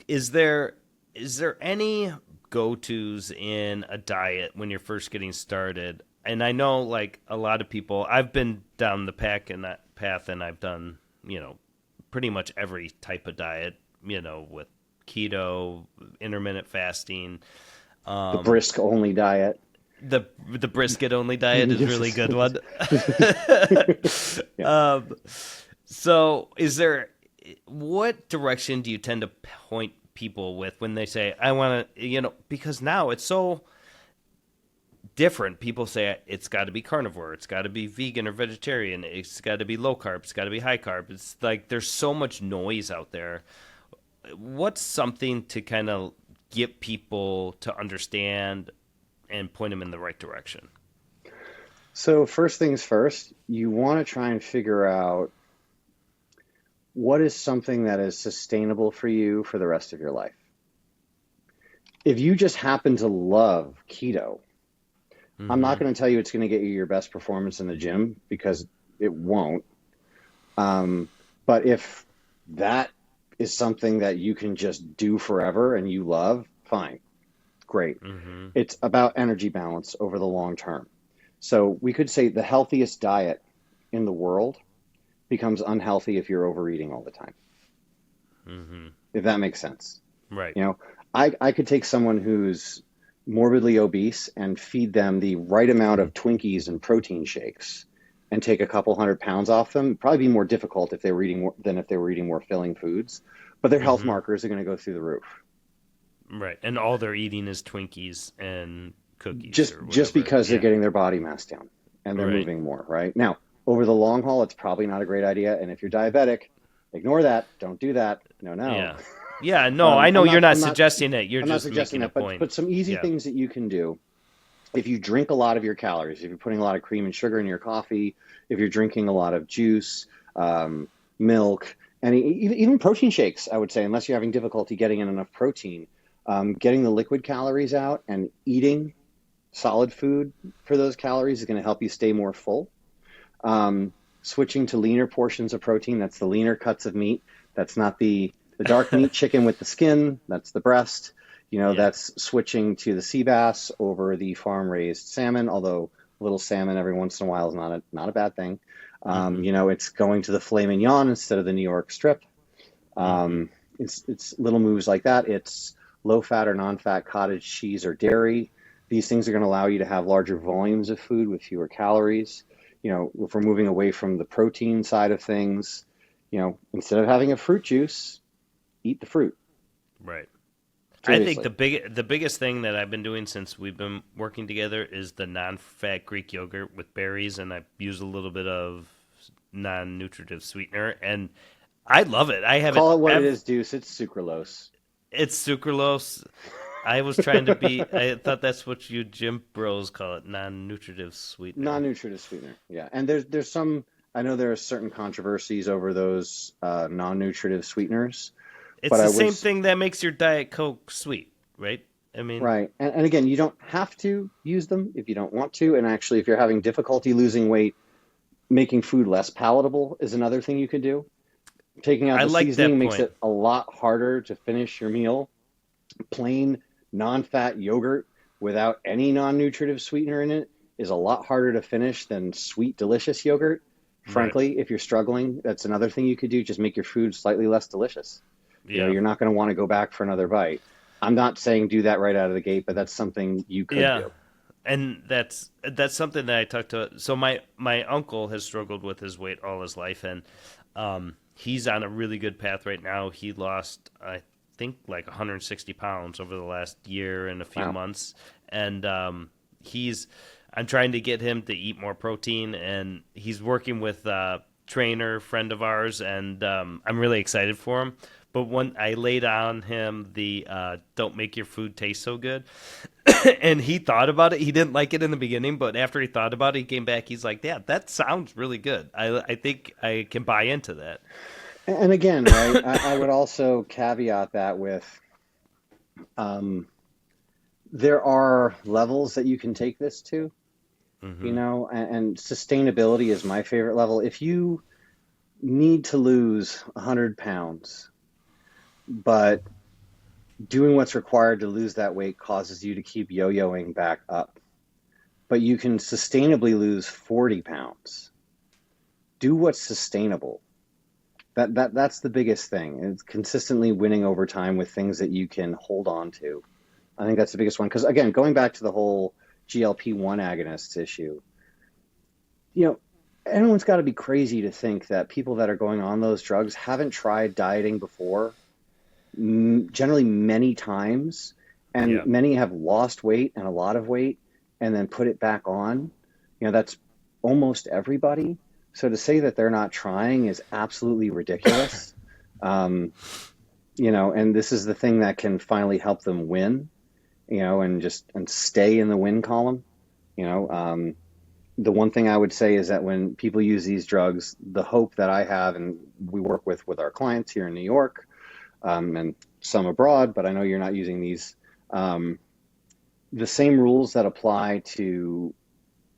is there any go-tos in a diet when you're first getting started? And I know like a lot of people, I've been down the path and I've done, pretty much every type of diet, with keto, intermittent fasting, The brisk only diet. the brisket only diet is really good one. Yeah. So what direction do you tend to point people with when they say, I want to, because now it's so different. People say it's got to be carnivore, it's got to be vegan or vegetarian, it's got to be low carb, it's got to be high carb. It's like there's so much noise out there. What's something to kind of get people to understand and point them in the right direction? So first things first, you want to try and figure out what is something that is sustainable for you for the rest of your life. If you just happen to love keto, I'm not going to tell you it's going to get you your best performance in the gym, because it won't. But if that is something that you can just do forever and you love, fine, great. It's about energy balance over the long term. So we could say the healthiest diet in the world becomes unhealthy if you're overeating all the time. If that makes sense. Right. I could take someone who's morbidly obese and feed them the right amount of Twinkies and protein shakes and take a couple 100 pounds off them. It'd probably be more difficult if they were eating more than if they were eating more filling foods, but their health markers are going to go through the roof. Right. And all they're eating is Twinkies and cookies. Just because they're getting their body mass down and they're moving more, right? Now, over the long haul, it's probably not a great idea. And if you're diabetic, ignore that. Don't do that. No. Yeah. Yeah, no, I know you're not suggesting it. You're just making a point. But some easy things that you can do. If you drink a lot of your calories, if you're putting a lot of cream and sugar in your coffee, if you're drinking a lot of juice, milk, and even protein shakes, I would say, unless you're having difficulty getting in enough protein, getting the liquid calories out and eating solid food for those calories is going to help you stay more full. Switching to leaner portions of protein, that's the leaner cuts of meat. That's not the dark meat chicken with the skin, that's the breast. That's switching to the sea bass over the farm-raised salmon, although a little salmon every once in a while is not a bad thing. It's going to the filet mignon instead of the New York strip. It's little moves like that. It's low-fat or non-fat cottage cheese or dairy. These things are going to allow you to have larger volumes of food with fewer calories. If we're moving away from the protein side of things, instead of having a fruit juice, eat the fruit. Right. Seriously. I think the biggest thing that I've been doing since we've been working together is the non-fat Greek yogurt with berries, and I use a little bit of non-nutritive sweetener, and I love it. Call it what it is, Duce. It's sucralose. It's sucralose. I was trying to be. I thought that's what you gym bros call it, non-nutritive sweetener. Non-nutritive sweetener, yeah. And there's some. I know there are certain controversies over those non-nutritive sweeteners. It's the same thing that makes your Diet Coke sweet, right? I mean, right. And again, you don't have to use them if you don't want to. And actually, if you're having difficulty losing weight, making food less palatable is another thing you could do. Taking out the seasoning makes it a lot harder to finish your meal. Plain non-fat yogurt without any non-nutritive sweetener in it is a lot harder to finish than sweet, delicious yogurt. Frankly, if you're struggling, that's another thing you could do. Just make your food slightly less delicious. Yeah. You're not going to want to go back for another bite. I'm not saying do that right out of the gate, but that's something you could do. And that's something that I talked to. So my uncle has struggled with his weight all his life, and he's on a really good path right now. He lost, I think, like 160 pounds over the last year and a few months, and I'm trying to get him to eat more protein, and he's working with a trainer friend of ours, and I'm really excited for him. But when I laid on him the don't make your food taste so good, and he thought about it. He didn't like it in the beginning, but after he thought about it, he came back. He's like, yeah, that sounds really good. I think I can buy into that. And again, right, I would also caveat that with there are levels that you can take this to, and sustainability is my favorite level. If you need to lose 100 pounds, but doing what's required to lose that weight causes you to keep yo-yoing back up. But you can sustainably lose 40 pounds. Do what's sustainable. That's the biggest thing. It's consistently winning over time with things that you can hold on to. I think that's the biggest one. Because again, going back to the whole GLP-1 agonists issue, everyone's got to be crazy to think that people that are going on those drugs haven't tried dieting before, generally many times, and many have lost weight and a lot of weight and then put it back on. That's almost everybody. So to say that they're not trying is absolutely ridiculous. And this is the thing that can finally help them win, and stay in the win column. The one thing I would say is that when people use these drugs, the hope that I have, and we work with our clients here in New York, and some abroad, but I know you're not using these, the same rules that apply to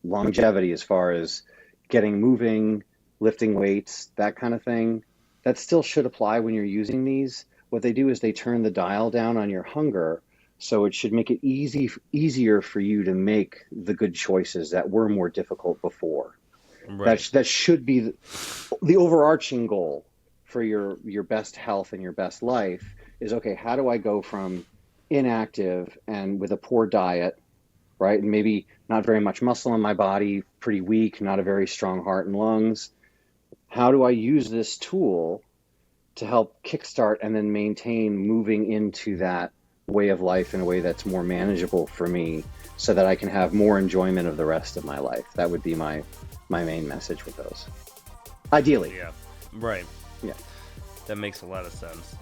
longevity as far as getting moving, lifting weights, that kind of thing, that still should apply when you're using these. What they do is they turn the dial down on your hunger, so it should make it easier for you to make the good choices that were more difficult before. Right. That should be the overarching goal for your best health and your best life is, okay, how do I go from inactive and with a poor diet, right, and maybe not very much muscle in my body, pretty weak, not a very strong heart and lungs. How do I use this tool to help kickstart and then maintain moving into that way of life in a way that's more manageable for me so that I can have more enjoyment of the rest of my life? That would be my main message with those. Ideally. Yeah. Right. Yeah. That makes a lot of sense.